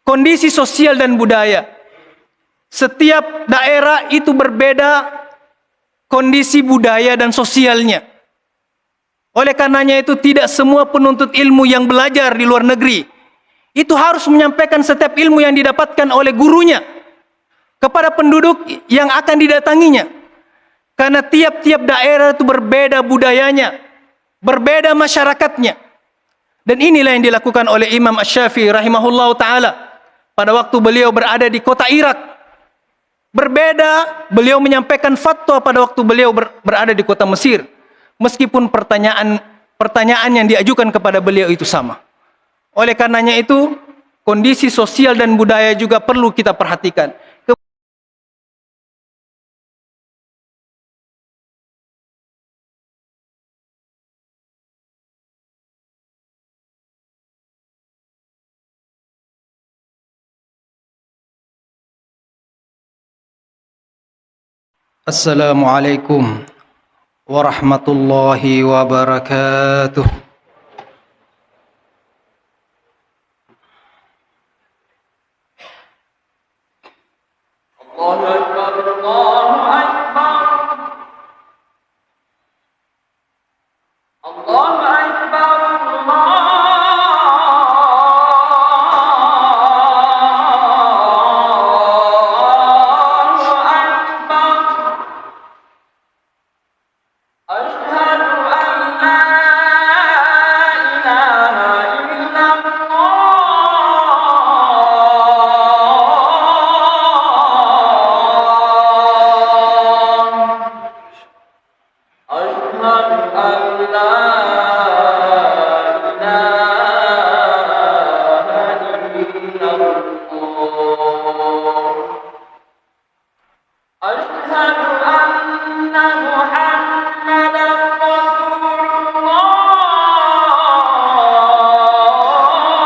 kondisi sosial dan budaya. Setiap daerah itu berbeda kondisi budaya dan sosialnya. Oleh karenanya itu tidak semua penuntut ilmu yang belajar di luar negeri itu harus menyampaikan setiap ilmu yang didapatkan oleh gurunya kepada penduduk yang akan didatanginya. Karena tiap-tiap daerah itu berbeda budayanya, berbeda masyarakatnya. Dan inilah yang dilakukan oleh Imam Asy-Syafi'i rahimahullahu ta'ala pada waktu beliau berada di kota Irak. Berbeda beliau menyampaikan fatwa pada waktu beliau berada di kota Mesir. Meskipun pertanyaan yang diajukan kepada beliau itu sama. Oleh karenanya itu, kondisi sosial dan budaya juga perlu kita perhatikan. Assalamualaikum warahmatullahi wabarakatuh. Allahu Akbar, Allahu Akbar. Allahu Akbar, Allahu Akbar. Asyhadu an la ilaha illallah. Asyhadu an la ilaha illallah. Asyhadu anna Muhammadan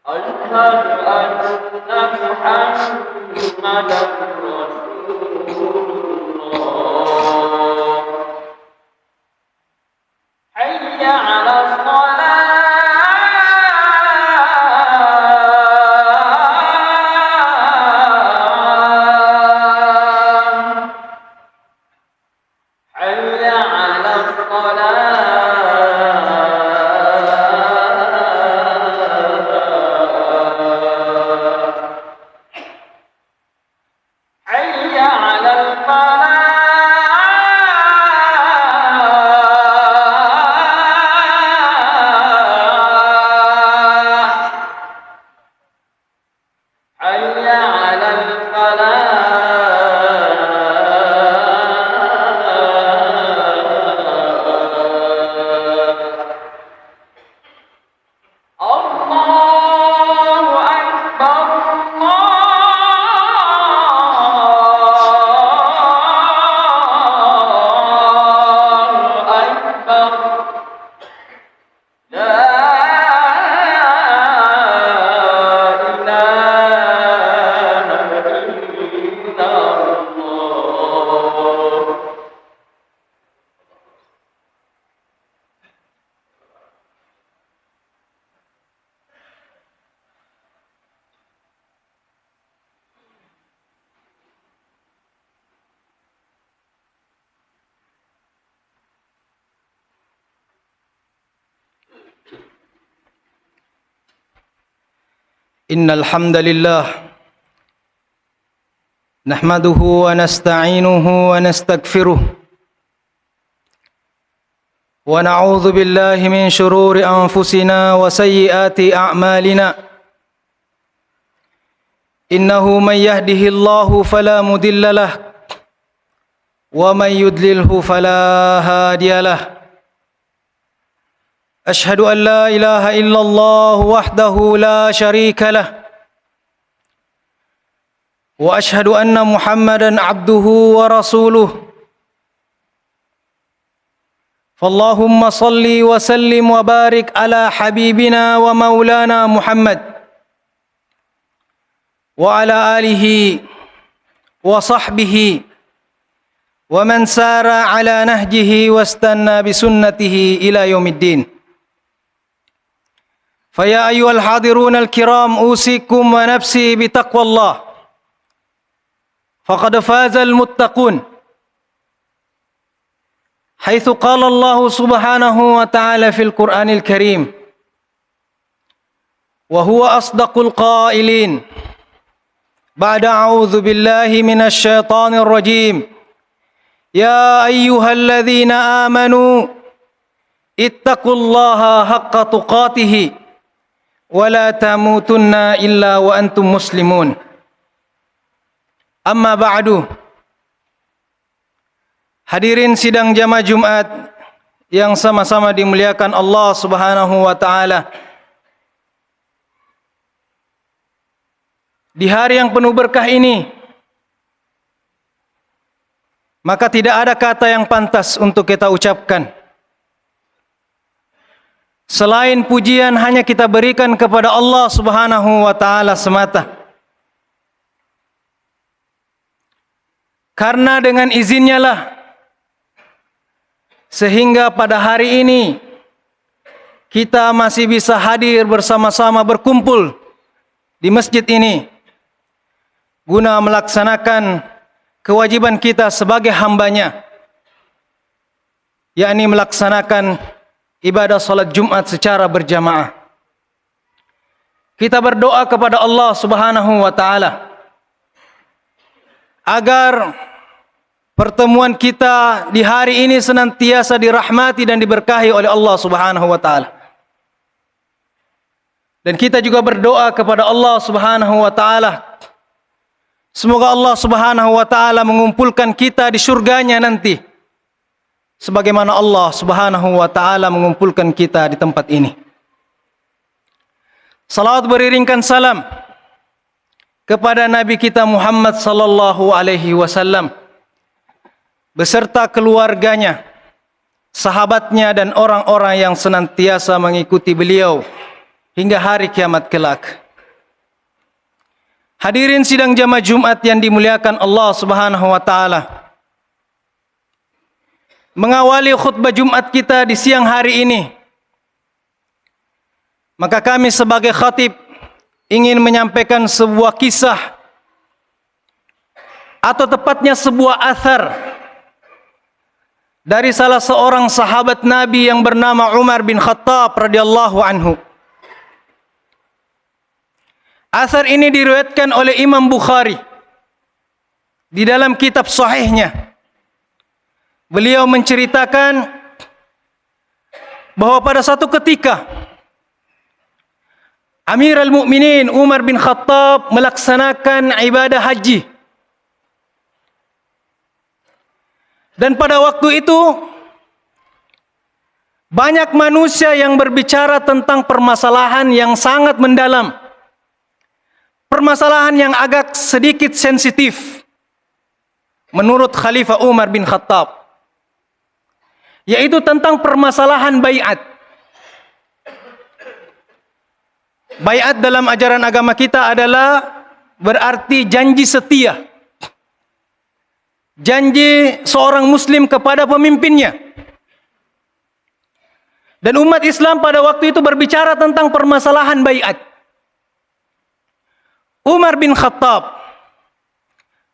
Rasulullah. Asyhadu anna Muhammadan Rasulullah. Hayya 'alas shalah. Hayya 'alas shalah. Hayya 'alal falah. Hayya 'alal falah. Allahu Akbar, Allahu Akbar. La ilaha illallah. Innal hamdalillah nahmaduhu wa nasta'inuhu wa nastaghfiruh wa na'udzu billahi min shururi anfusina wa sayyiati a'malina. Innahu man yahdihillahu fala mudilla lah wa man yudlilhu fala hadiyalah. أشهد أن لا إله إلا الله وحده لا شريك له وأشهد أن محمدا عبده ورسوله فاللهم صل وسلم وبارك على حبيبنا ومولانا محمد وعلى آله وصحبه ومن سار على نهجه واستنى بسنته إلى يوم الدين. فيا أيها الحاضرون الكرام أوصيكم ونفسي بتقوى الله فقد فاز المتقون حيث قال الله سبحانه وتعالى في القرآن الكريم وهو أصدق القائلين بعد أعوذ بالله من الشيطان الرجيم يا أيها الذين آمنوا اتقوا الله حق تقاته ولا تموتن إلا وأنتم مسلمون أما بعد. Hadirin sidang jamaah Jumat yang sama-sama dimuliakan Allah Subhanahu wa taala. Di hari yang penuh berkah ini, maka tidak ada kata yang pantas untuk kita ucapkan selain pujian hanya kita berikan kepada Allah Subhanahu wa taala semata. Karena dengan izinnya lah sehingga pada hari ini kita masih bisa hadir bersama-sama berkumpul di masjid ini guna melaksanakan kewajiban kita sebagai hambanya, yakni melaksanakan ibadah salat Jumat secara berjamaah. Kita berdoa kepada Allah Subhanahu wa taala agar pertemuan kita di hari ini senantiasa dirahmati dan diberkahi oleh Allah Subhanahu wa taala. Dan kita juga berdoa kepada Allah Subhanahu wa taala, semoga Allah Subhanahu wa taala mengumpulkan kita di surganya nanti sebagaimana Allah Subhanahu wa taala mengumpulkan kita di tempat ini. Salawat beriringkan salam kepada Nabi kita Muhammad sallallahu alaihi wasallam beserta keluarganya, sahabatnya dan orang-orang yang senantiasa mengikuti beliau hingga hari kiamat kelak. Hadirin sidang jamaah Jumat yang dimuliakan Allah Subhanahu wa taala. Mengawali khutbah Jumat kita di siang hari ini, maka kami sebagai khatib ingin menyampaikan sebuah kisah atau tepatnya sebuah athar dari salah seorang sahabat Nabi yang bernama Umar bin Khattab radhiyallahu anhu. Athar ini diriwayatkan oleh Imam Bukhari di dalam kitab sahihnya. Beliau menceritakan bahwa pada satu ketika Amirul Mukminin Umar bin Khattab melaksanakan ibadah haji. Dan pada waktu itu banyak manusia yang berbicara tentang permasalahan yang sangat mendalam. Permasalahan yang agak sedikit sensitif menurut Khalifah Umar bin Khattab, yaitu tentang permasalahan baiat. Baiat dalam ajaran agama kita adalah berarti janji setia. Janji seorang muslim kepada pemimpinnya. Dan umat Islam pada waktu itu berbicara tentang permasalahan baiat. Umar bin Khattab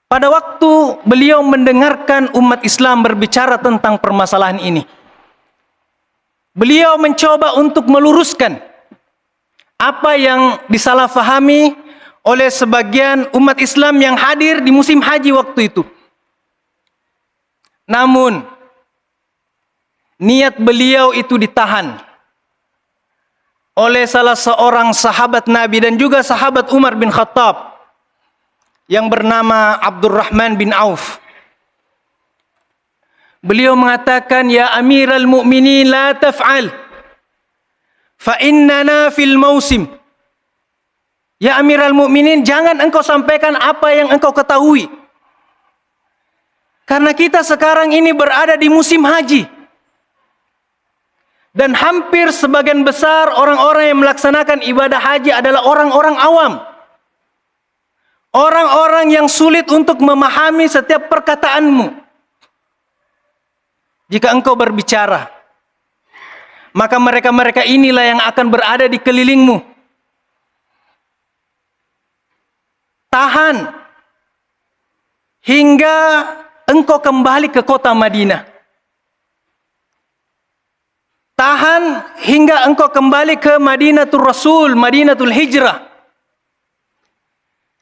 pada waktu beliau mendengarkan umat Islam berbicara tentang permasalahan ini, beliau mencoba untuk meluruskan apa yang disalahfahami oleh sebagian umat Islam yang hadir di musim haji waktu itu. Namun niat beliau itu ditahan oleh salah seorang sahabat Nabi dan juga sahabat Umar bin Khattab yang bernama Abdurrahman bin Auf. Beliau mengatakan, "Ya Amirul Mukminin, la taf'al fa innana fil mausim." Ya Amirul Mukminin, jangan engkau sampaikan apa yang engkau ketahui. Karena kita sekarang ini berada di musim haji. Dan hampir sebagian besar orang-orang yang melaksanakan ibadah haji adalah orang-orang awam. Orang-orang yang sulit untuk memahami setiap perkataanmu. Jika engkau berbicara, maka mereka-mereka inilah yang akan berada di kelilingmu. Tahan hingga engkau kembali ke kota Madinah. Tahan hingga engkau kembali ke Madinatul Rasul, Madinatul Hijrah.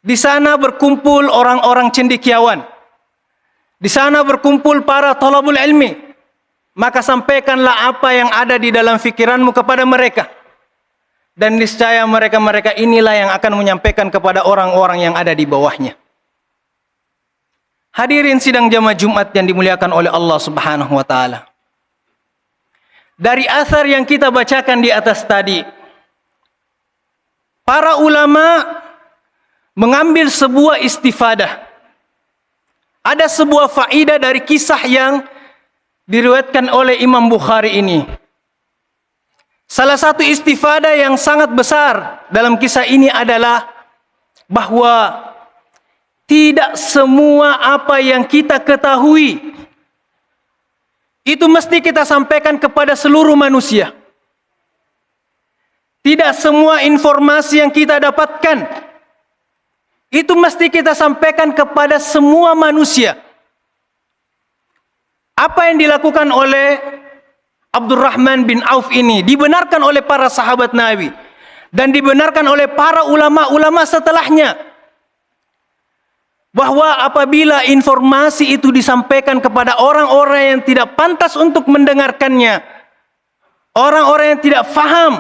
Di sana berkumpul orang-orang cendekiawan. Di sana berkumpul para thalabul ilmi. Maka sampaikanlah apa yang ada di dalam fikiranmu kepada mereka. Dan niscaya mereka-mereka inilah yang akan menyampaikan kepada orang-orang yang ada di bawahnya. Hadirin sidang jamaah Jumat yang dimuliakan oleh Allah Subhanahu wa taala. Dari asar yang kita bacakan di atas tadi, para ulama mengambil sebuah istifadah. Ada sebuah faidah dari kisah yang diriwayatkan oleh Imam Bukhari ini. Salah satu istifadah yang sangat besar dalam kisah ini adalah bahwa tidak semua apa yang kita ketahui itu mesti kita sampaikan kepada seluruh manusia. Tidak semua informasi yang kita dapatkan itu mesti kita sampaikan kepada semua manusia. Apa yang dilakukan oleh Abdurrahman bin Auf ini dibenarkan oleh para sahabat Nabi dan dibenarkan oleh para ulama-ulama setelahnya, bahwa apabila informasi itu disampaikan kepada orang-orang yang tidak pantas untuk mendengarkannya, orang-orang yang tidak faham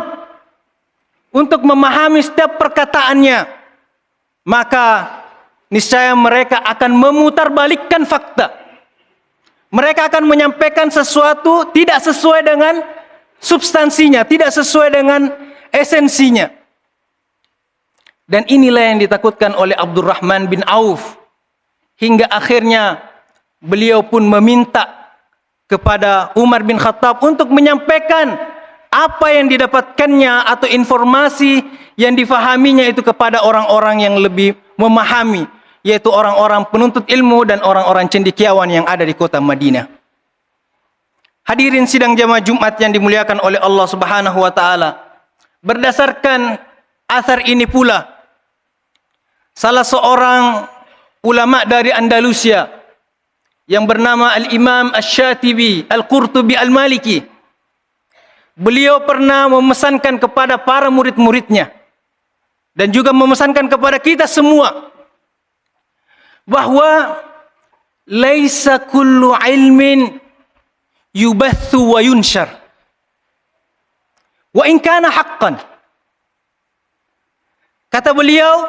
untuk memahami setiap perkataannya, maka niscaya mereka akan memutarbalikkan fakta. Mereka akan menyampaikan sesuatu tidak sesuai dengan substansinya, tidak sesuai dengan esensinya. Dan inilah yang ditakutkan oleh Abdurrahman bin Auf. Hingga akhirnya beliau pun meminta kepada Umar bin Khattab untuk menyampaikan apa yang didapatkannya atau informasi yang difahaminya itu kepada orang-orang yang lebih memahami, yaitu orang-orang penuntut ilmu dan orang-orang cendekiawan yang ada di kota Madinah. Hadirin sidang jamaah Jumat yang dimuliakan oleh Allah Subhanahu wa taala. Berdasarkan asar ini pula, salah seorang ulama dari Andalusia yang bernama Al-Imam Asy-Syatibi Al-Qurtubi Al-Maliki, beliau pernah memesankan kepada para murid-muridnya dan juga memesankan kepada kita semua bahwa laisa kullu ilmin yubathu wa yunshar wa in kana haqqan. Kata beliau,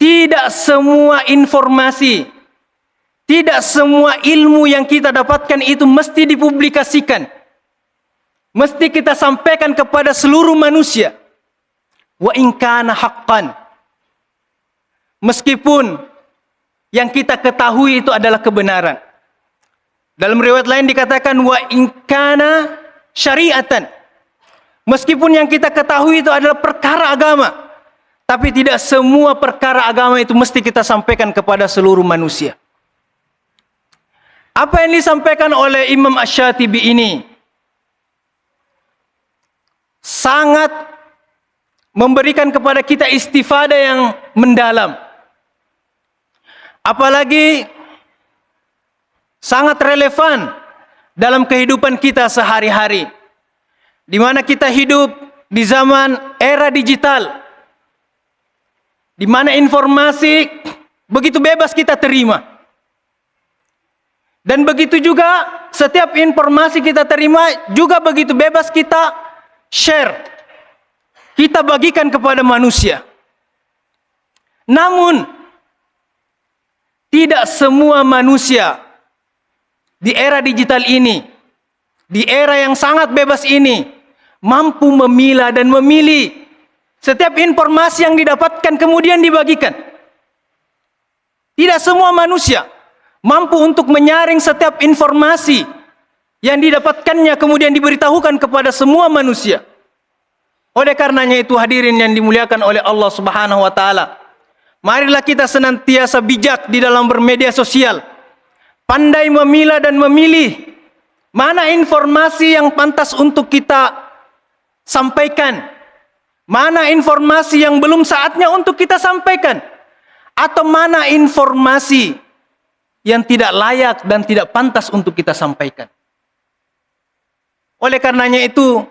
tidak semua informasi, tidak semua ilmu yang kita dapatkan itu mesti dipublikasikan, mesti kita sampaikan kepada seluruh manusia. Wa in kana haqqan, meskipun yang kita ketahui itu adalah kebenaran. Dalam riwayat lain dikatakan wa in kana syariatan, meskipun yang kita ketahui itu adalah perkara agama, tapi tidak semua perkara agama itu mesti kita sampaikan kepada seluruh manusia. Apa yang disampaikan oleh Imam Asy-Syatibi ini sangat memberikan kepada kita istifadah yang mendalam. Apalagi sangat relevan dalam kehidupan kita sehari-hari, di mana kita hidup di zaman era digital, di mana informasi begitu bebas kita terima. Dan begitu juga setiap informasi kita terima juga begitu bebas kita share, kita bagikan kepada manusia. Namun tidak semua manusia di era digital ini, di era yang sangat bebas ini, mampu memilah dan memilih setiap informasi yang didapatkan kemudian dibagikan. Tidak semua manusia mampu untuk menyaring setiap informasi yang didapatkannya kemudian diberitahukan kepada semua manusia. Oleh karenanya itu, hadirin yang dimuliakan oleh Allah Subhanahu wa taala, marilah kita senantiasa bijak di dalam bermedia sosial, pandai memilah dan memilih mana informasi yang pantas untuk kita sampaikan. Mana informasi yang belum saatnya untuk kita sampaikan. Atau mana informasi yang tidak layak dan tidak pantas untuk kita sampaikan. Oleh karenanya itu,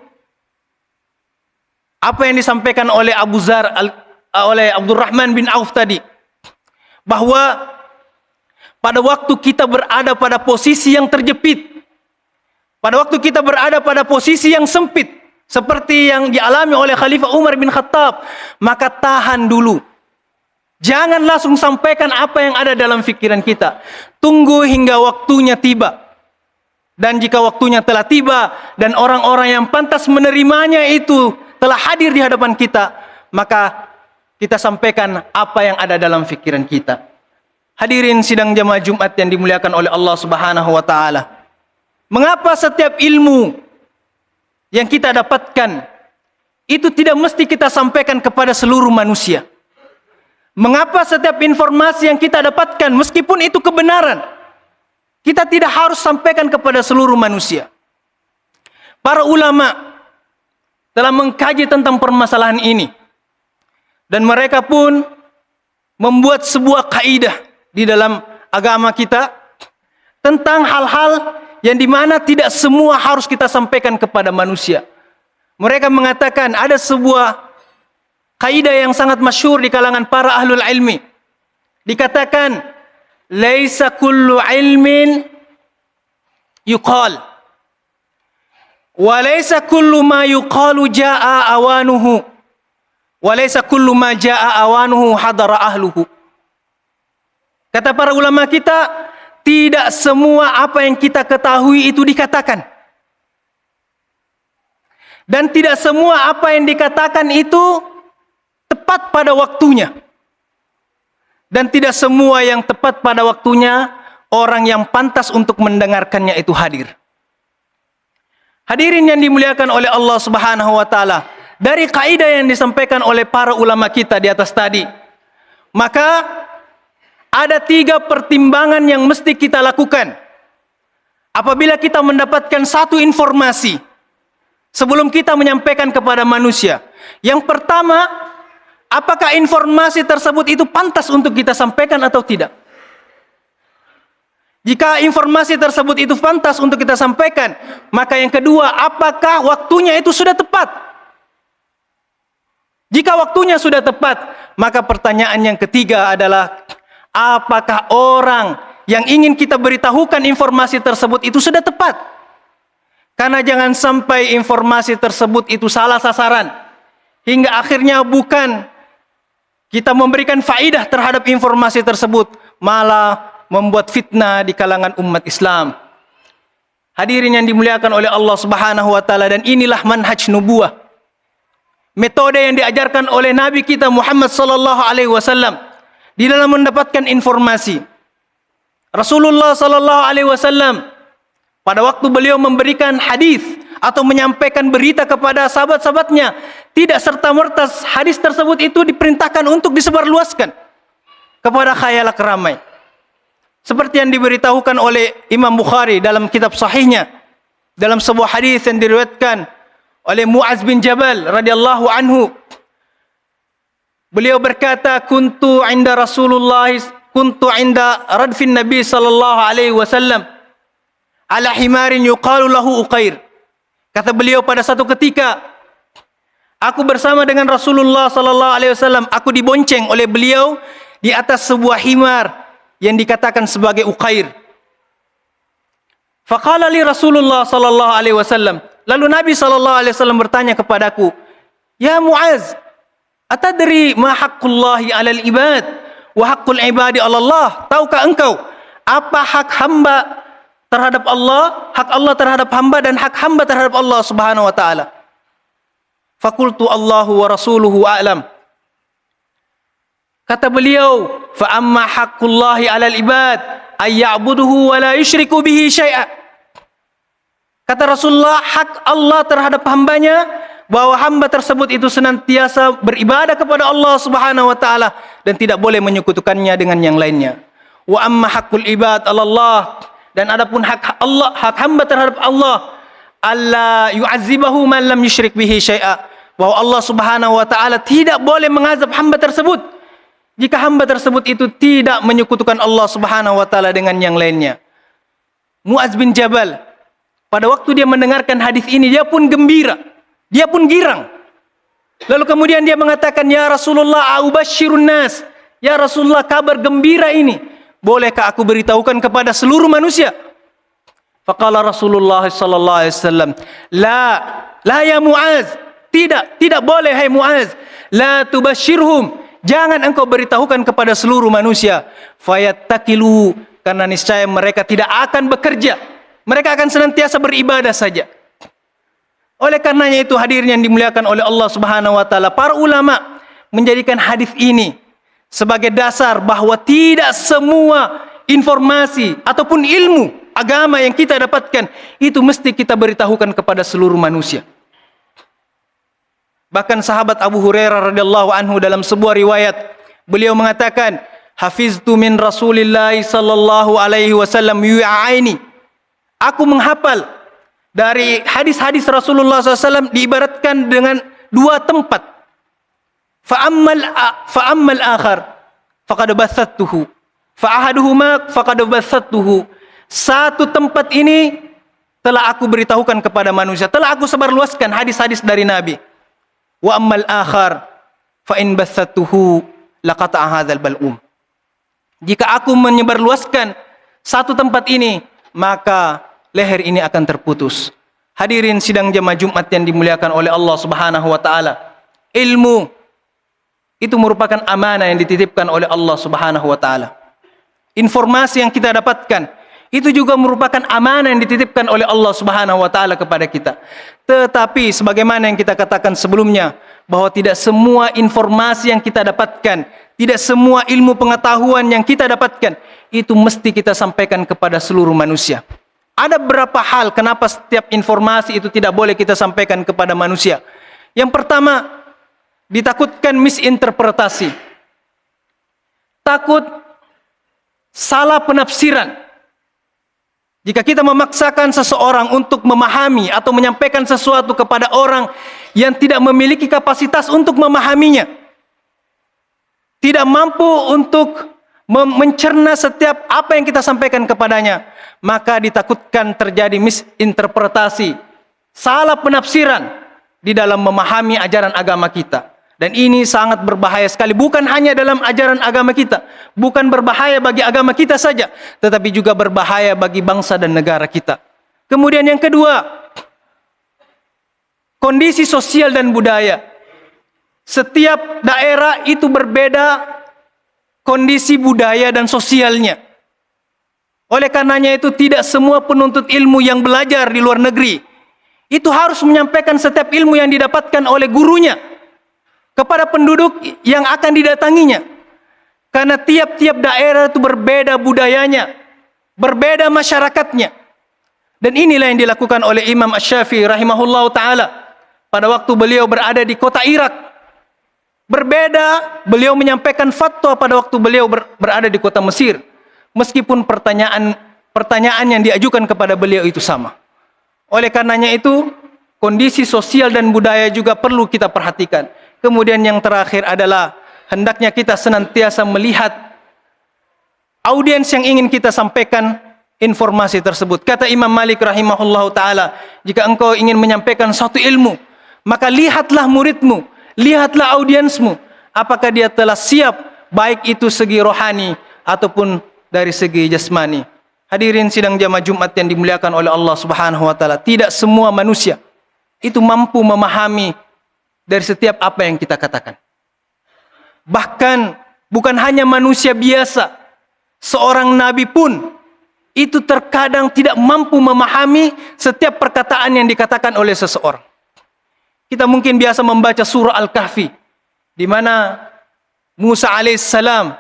apa yang disampaikan oleh oleh Abdurrahman bin Auf tadi, bahwa pada waktu kita berada pada posisi yang terjepit, pada waktu kita berada pada posisi yang sempit, seperti yang dialami oleh Khalifah Umar bin Khattab, maka tahan dulu. Jangan langsung sampaikan apa yang ada dalam pikiran kita. Tunggu hingga waktunya tiba. Dan jika waktunya telah tiba dan orang-orang yang pantas menerimanya itu telah hadir di hadapan kita, maka kita sampaikan apa yang ada dalam pikiran kita. Hadirin sidang jamaah Jumat yang dimuliakan oleh Allah Subhanahu wa taala. Mengapa setiap ilmu yang kita dapatkan itu tidak mesti kita sampaikan kepada seluruh manusia? Mengapa setiap informasi yang kita dapatkan, meskipun itu kebenaran, kita tidak harus sampaikan kepada seluruh manusia? Para ulama telah mengkaji tentang permasalahan ini, dan mereka pun membuat sebuah kaidah di dalam agama kita tentang hal-hal yang dimana tidak semua harus kita sampaikan kepada manusia. Mereka mengatakan ada sebuah kaidah yang sangat masyhur di kalangan para ahlul ilmi. Dikatakan, laisa kullu ilmin yuqal, wa laisa kullu ma yuqalu jaa awanuhu, wa laisa kullu ma jaa awanuhu hadara ahluhu. Kata para ulama kita, tidak semua apa yang kita ketahui itu dikatakan. Dan tidak semua apa yang dikatakan itu tepat pada waktunya. Dan tidak semua yang tepat pada waktunya orang yang pantas untuk mendengarkannya itu hadir. Hadirin yang dimuliakan oleh Allah Subhanahu wa taala, dari kaidah yang disampaikan oleh para ulama kita di atas tadi, maka ada 3 pertimbangan yang mesti kita lakukan apabila kita mendapatkan satu informasi sebelum kita menyampaikan kepada manusia. Yang pertama, apakah informasi tersebut itu pantas untuk kita sampaikan atau tidak? Jika informasi tersebut itu pantas untuk kita sampaikan, maka yang kedua, apakah waktunya itu sudah tepat? Jika waktunya sudah tepat, maka pertanyaan yang ketiga adalah, apakah orang yang ingin kita beritahukan informasi tersebut itu sudah tepat? Karena jangan sampai informasi tersebut itu salah sasaran, hingga akhirnya bukan kita memberikan faidah terhadap informasi tersebut, malah membuat fitnah di kalangan umat Islam. Hadirin yang dimuliakan oleh Allah Subhanahu wa taala, dan inilah manhaj nubuwah, metode yang diajarkan oleh Nabi kita Muhammad sallallahu alaihi wasallam di dalam mendapatkan informasi. Rasulullah sallallahu alaihi wasallam pada waktu beliau memberikan hadis atau menyampaikan berita kepada sahabat-sahabatnya, tidak serta-merta hadis tersebut itu diperintahkan untuk disebarluaskan kepada khayalak ramai. Seperti yang diberitahukan oleh Imam Bukhari dalam kitab sahihnya, dalam sebuah hadis yang diriwayatkan oleh Muaz bin Jabal radhiyallahu anhu. Beliau berkata, kuntu inda radfin Nabi sallallahu alaihi wasallam ala himarin yuqalu lahu Uqair. Kata beliau, pada satu ketika aku bersama dengan Rasulullah sallallahu alaihi wasallam, aku dibonceng oleh beliau di atas sebuah himar yang dikatakan sebagai Uqair. Faqala li Rasulullah sallallahu alaihi wasallam, lalu Nabi sallallahu alaihi wasallam bertanya kepadaku, ya Muaz, atadri ma haqqullahi 'alal ibad wa haqqul ibadi 'ala Allah? Tahukah engkau apa hak hamba terhadap Allah, hak Allah terhadap hamba, dan hak hamba terhadap Allah Subhanahu wa taala? Faqultu Allahu wa rasuluhu a'lam. Kata beliau, fa amma haqqullahi 'alal ibad ay ya'buduhu wa la yusyriku bihi syai'a. Kata Rasulullah, hak Allah terhadap hambanya, bahwa hamba tersebut itu senantiasa beribadah kepada Allah Subhanahu wa taala dan tidak boleh menyekutukannya dengan yang lainnya. Wa amma haqqul ibad 'ala Allah, dan adapun hak Allah, hak hamba terhadap Allah, alla yu'adzibahu man lam yusyrik bihi syai'a, bahwa Allah Subhanahu wa taala tidak boleh mengazab hamba tersebut jika hamba tersebut itu tidak menyekutukan Allah Subhanahu wa taala dengan yang lainnya. Mu'adz bin Jabal, pada waktu dia mendengarkan hadis ini, dia pun gembira, dia pun girang. Lalu kemudian dia mengatakan, "Ya Rasulullah, aubasyirun nas." Ya Rasulullah, kabar gembira ini bolehkah aku beritahukan kepada seluruh manusia? Faqala Rasulullah sallallahu alaihi wasallam, la ya Mu'adz, tidak boleh hai Mu'adz. La tubasyirhum, jangan engkau beritahukan kepada seluruh manusia. Fayattakilu, karena niscaya mereka tidak akan bekerja, mereka akan senantiasa beribadah saja. Oleh karenanya itu, hadirin yang dimuliakan oleh Allah Subhanahu wa taala, para ulama menjadikan hadis ini sebagai dasar bahwa tidak semua informasi ataupun ilmu agama yang kita dapatkan itu mesti kita beritahukan kepada seluruh manusia. Bahkan sahabat Abu Hurairah radhiyallahu anhu dalam sebuah riwayat, beliau mengatakan, "Hafiztu min Rasulillah sallallahu alaihi wasallam yu'aini." Aku menghafal dari hadis-hadis Rasulullah SAW diibaratkan dengan dua tempat. Fa'ammal akhar faqad basathtuhu, fa'ahaduhuma faqad basathtuhu. Satu tempat ini telah aku beritahukan kepada manusia, telah aku sebarluaskan hadis-hadis dari Nabi. Wa ammal akhar fa in basathtuhu laqata'a hadzal bal'um. Jika aku menyebarluaskan satu tempat ini, maka leher ini akan terputus. Hadirin sidang jamaah Jumat yang dimuliakan oleh Allah Subhanahu wa taala, ilmu itu merupakan amanah yang dititipkan oleh Allah Subhanahu wa taala. Informasi yang kita dapatkan itu juga merupakan amanah yang dititipkan oleh Allah Subhanahu wa taala kepada kita. Tetapi sebagaimana yang kita katakan sebelumnya, bahwa tidak semua informasi yang kita dapatkan, tidak semua ilmu pengetahuan yang kita dapatkan itu mesti kita sampaikan kepada seluruh manusia. Ada beberapa hal kenapa setiap informasi itu tidak boleh kita sampaikan kepada manusia. Yang pertama, ditakutkan misinterpretasi. Takut salah penafsiran. Jika kita memaksakan seseorang untuk memahami atau menyampaikan sesuatu kepada orang yang tidak memiliki kapasitas untuk memahaminya, tidak mampu untuk mencerna setiap apa yang kita sampaikan kepadanya, maka ditakutkan terjadi misinterpretasi, salah penafsiran di dalam memahami ajaran agama kita. Dan ini sangat berbahaya sekali, bukan hanya dalam ajaran agama kita, bukan berbahaya bagi agama kita saja, tetapi juga berbahaya bagi bangsa dan negara kita. Kemudian yang kedua, kondisi sosial dan budaya. Setiap daerah itu berbeda kondisi budaya dan sosialnya. Oleh karenanya itu, tidak semua penuntut ilmu yang belajar di luar negeri itu harus menyampaikan setiap ilmu yang didapatkan oleh gurunya kepada penduduk yang akan didatanginya. Karena tiap-tiap daerah itu berbeda budayanya, berbeda masyarakatnya. Dan inilah yang dilakukan oleh Imam Asy-Syafi'i rahimahullah ta'ala pada waktu beliau berada di kota Irak. Berbeda beliau menyampaikan fatwa pada waktu beliau berada di kota Mesir. Meskipun pertanyaan yang diajukan kepada beliau itu sama. Oleh karenanya itu, kondisi sosial dan budaya juga perlu kita perhatikan. Kemudian yang terakhir adalah hendaknya kita senantiasa melihat audiens yang ingin kita sampaikan informasi tersebut. Kata Imam Malik rahimahullahu ta'ala, jika engkau ingin menyampaikan suatu ilmu, maka lihatlah muridmu, lihatlah audiensmu, apakah dia telah siap, baik itu segi rohani ataupun dari segi jasmani. Hadirin sidang jamaah Jumat yang dimuliakan oleh Allah Subhanahu wa taala, tidak semua manusia itu mampu memahami dari setiap apa yang kita katakan. Bahkan bukan hanya manusia biasa, seorang nabi pun itu terkadang tidak mampu memahami setiap perkataan yang dikatakan oleh seseorang. Kita mungkin biasa membaca surah Al-Kahfi, di mana Musa alaihissalam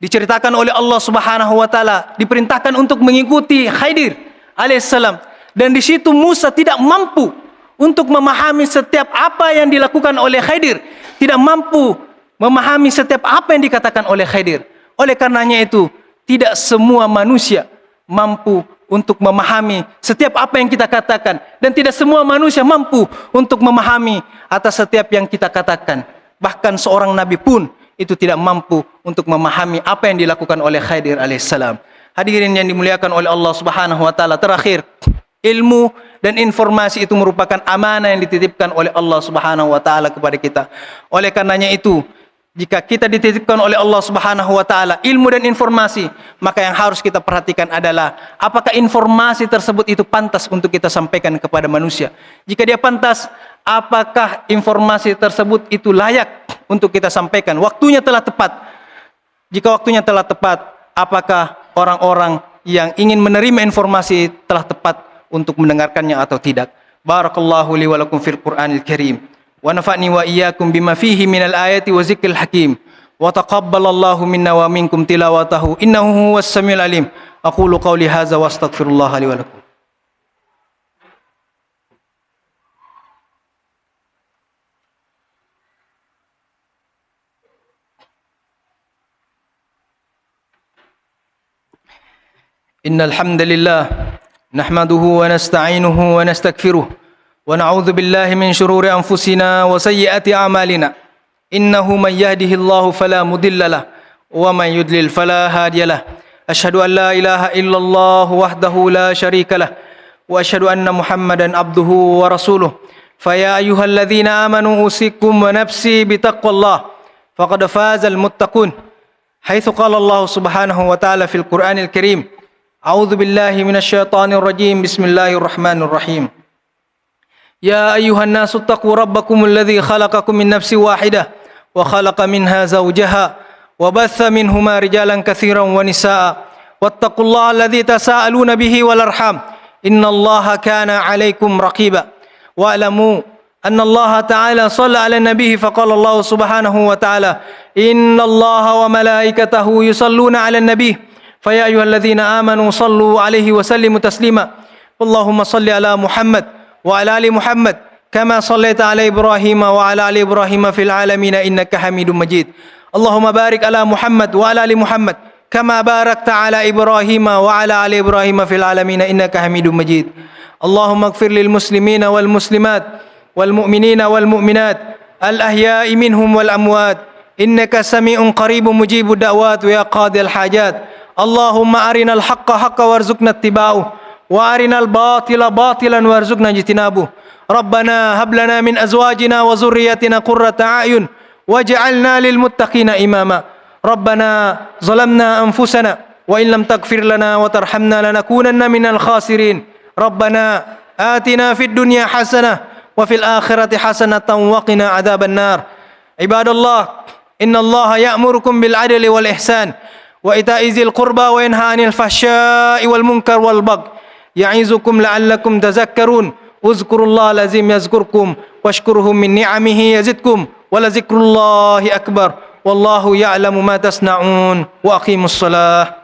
diceritakan oleh Allah Subhanahu wa taala diperintahkan untuk mengikuti Khidir alaihissalam, dan di situ Musa tidak mampu untuk memahami setiap apa yang dilakukan oleh Khidir, tidak mampu memahami setiap apa yang dikatakan oleh Khidir. Oleh karenanya itu, tidak semua manusia mampu untuk memahami setiap apa yang kita katakan, dan tidak semua manusia mampu untuk memahami atas setiap yang kita katakan. Bahkan seorang nabi pun itu tidak mampu untuk memahami apa yang dilakukan oleh Khidir alaihissalam. Hadirin yang dimuliakan oleh Allah Subhanahu wa taala, terakhir, ilmu dan informasi itu merupakan amanah yang dititipkan oleh Allah Subhanahu wa taala kepada kita. Oleh karenanya itu, jika kita dititipkan oleh Allah Subhanahu wa taala ilmu dan informasi, maka yang harus kita perhatikan adalah apakah informasi tersebut itu pantas untuk kita sampaikan kepada manusia. Jika dia pantas, apakah informasi tersebut itu layak untuk kita sampaikan? Waktunya telah tepat. Jika waktunya telah tepat, apakah orang-orang yang ingin menerima informasi telah tepat untuk mendengarkannya atau tidak? Barakallahu li wa lakum fil Qur'anil Karim. Wa nafa'ni wa iyyakum bima fihi minal ayati wa zikril hakim. Wa taqabbalallahu minna wa minkum tilawatahu innahu huwas samiul alim. Aqulu qawli hadza wa astaghfirullah li wa lakum. Innal hamdalillah nahmaduhu wa nasta'inuhu wa nastaghfiruh wa na'udzu billahi min shururi anfusina wa sayyiati a'malina. Innahu man yahdihillahu fala mudilla lahu wa man yudlil fala hadiyalah. Asyhadu an la ilaha illallah wahdahu la syarika lah wa asyhadu anna Muhammadan abduhu wa rasuluh. Faya ayyuhalladzina amanu usikum wa nafsi bitaqwallah faqad fazal muttaqun. Haitsu qala Allah Subhanahu wa ta'ala fil Qur'anil Karim. A'udzu billahi minasyaitonir rajim. Bismillahirrahmanirrahim. Ya ayyuhan nasu taqu rabbakumul ladzi khalaqakum min nafsin wahidah wa khalaqa minha zawjaha wa batha minhuma rijalan katsiran wa nisaa. Wattaqullaha alladzi tasaaluna bihi wal arham. Innallaha kana 'alaikum raqiba. Wa'lamu anna Allah ta'ala shalla 'alan nabiyyi faqala Allah subhanahu wa ta'ala innallaha wa malaikatahu yusalluna 'alan nabiyyi فيا أيها الذين آمنوا صلوا عليه وسلموا تسليما. اللهم صل على محمد وعلى آل محمد كما صليت على إبراهيم وعلى آل إبراهيم في العالمين إنك حميد مجيد. اللهم بارك على محمد وعلى آل محمد كما باركت على إبراهيم وعلى آل إبراهيم في العالمين إنك حميد مجيد. اللهم اغفر للمسلمين والمسلمات والمؤمنين والمؤمنات الأحياء منهم والأموات إنك سميع قريب مجيب الدعوات ويا قاضي الحاجات. اللهم أرنا الحق حقا وارزقنا اتباعه وأرنا الباطل باطلا وارزقنا اجتنابه. ربنا هب لنا من أزواجنا وذرياتنا قرة أعين واجعلنا للمتقين إماما. ربنا ظلمنا أنفسنا وإن لم تغفر لنا وترحمنا لنكونن من الخاسرين. ربنا آتنا في الدنيا حسنة وفي الآخرة حسنة وقنا عذاب النار. عباد الله إن الله يأمركم بالعدل والإحسان وإيتاء ذي القربى وينهى عن الفحشاء والمنكر والبغي يعظكم لعلكم تذكرون. اذكروا الله العظيم يذكركم واشكروه من نعمه يزدكم ولذكر الله أكبر والله يعلم ما تصنعون. وأقيموا الصلاة.